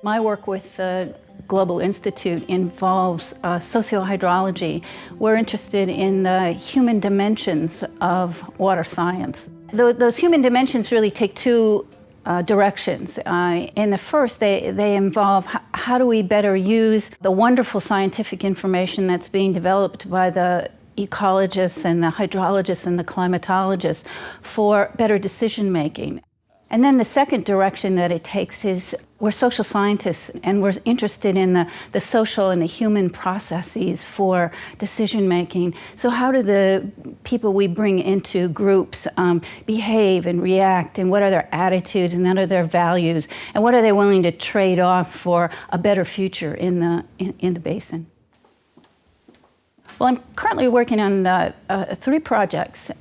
My work with the Global Institute involves socio-hydrology. We're interested in the human dimensions of water science. Those human dimensions really take two directions. In the first, they involve how do we better use the wonderful scientific information that's being developed by the ecologists and the hydrologists and the climatologists for better decision making. And then the second direction that it takes is we're social scientists and we're interested in the social and the human processes for decision making. So how do the people we bring into groups behave and react, and what are their attitudes and what are their values, and what are they willing to trade off for a better future in the basin? Well, I'm currently working on 3 projects.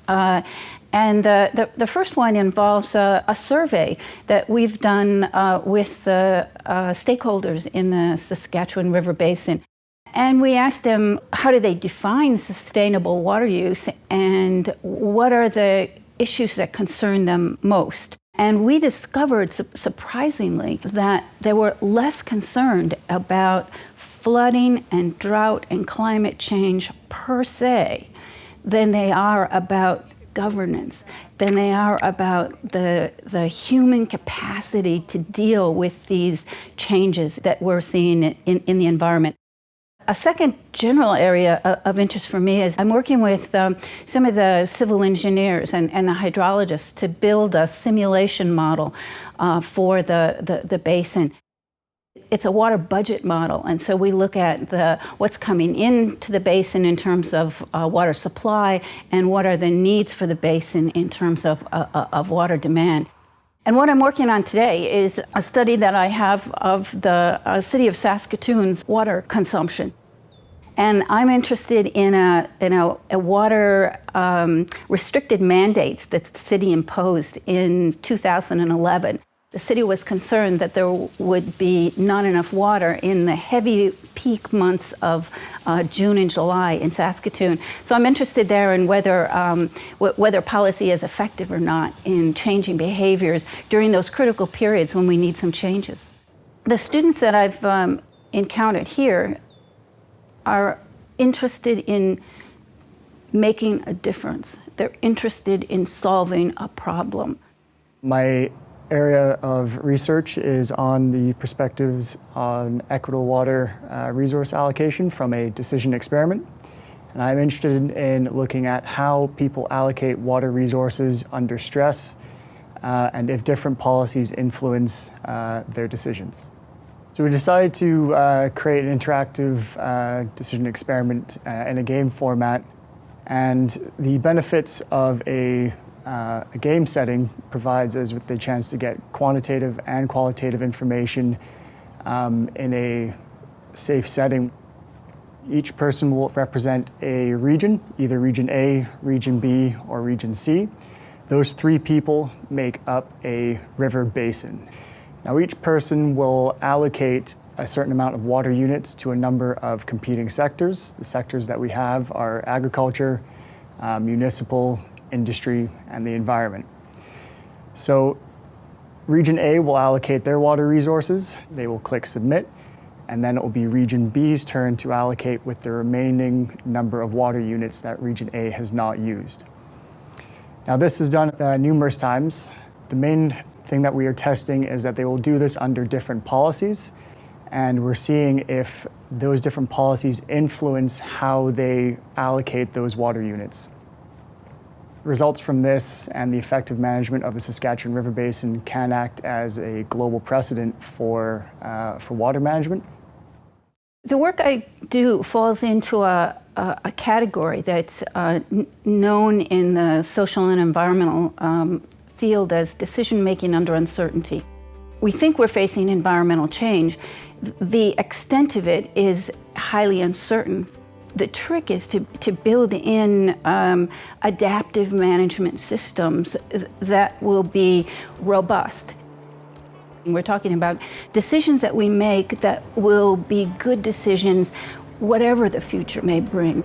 And the first one involves a survey that we've done with the stakeholders in the Saskatchewan River Basin. And we asked them, how do they define sustainable water use and what are the issues that concern them most? And we discovered, surprisingly, that they were less concerned about flooding and drought and climate change per se than they are about governance, than they are about the human capacity to deal with these changes that we're seeing in the environment. A second general area of interest for me is I'm working with some of the civil engineers and the hydrologists to build a simulation model for the basin. It's a water budget model, and so we look at what's coming into the basin in terms of water supply and what are the needs for the basin in terms of water demand. And what I'm working on today is a study that I have of the city of Saskatoon's water consumption. And I'm interested in a water restricted mandates that the city imposed in 2011. The city was concerned that there would be not enough water in the heavy peak months of June and July in Saskatoon. So I'm interested there in whether policy is effective or not in changing behaviors during those critical periods when we need some changes. The students that I've encountered here are interested in making a difference. They're interested in solving a problem. My area of research is on the perspectives on equitable water resource allocation from a decision experiment. And I'm interested in looking at how people allocate water resources under stress and if different policies influence their decisions. So we decided to create an interactive decision experiment in a game format, and the benefits of a game setting provides us with the chance to get quantitative and qualitative information in a safe setting. Each person will represent a region, either Region A, Region B, or Region C. Those 3 people make up a river basin. Now each person will allocate a certain amount of water units to a number of competing sectors. The sectors that we have are agriculture, municipal, industry, and the environment. So Region A will allocate their water resources. They will click submit, and then it will be Region B's turn to allocate with the remaining number of water units that Region A has not used. Now this is done numerous times. The main thing that we are testing is that they will do this under different policies, and we're seeing if those different policies influence how they allocate those water units. Results from this and the effective management of the Saskatchewan River Basin can act as a global precedent for water management. The work I do falls into a category that's known in the social and environmental field as decision-making under uncertainty. We think we're facing environmental change. The extent of it is highly uncertain. The trick is to build in adaptive management systems that will be robust. We're talking about decisions that we make that will be good decisions, whatever the future may bring.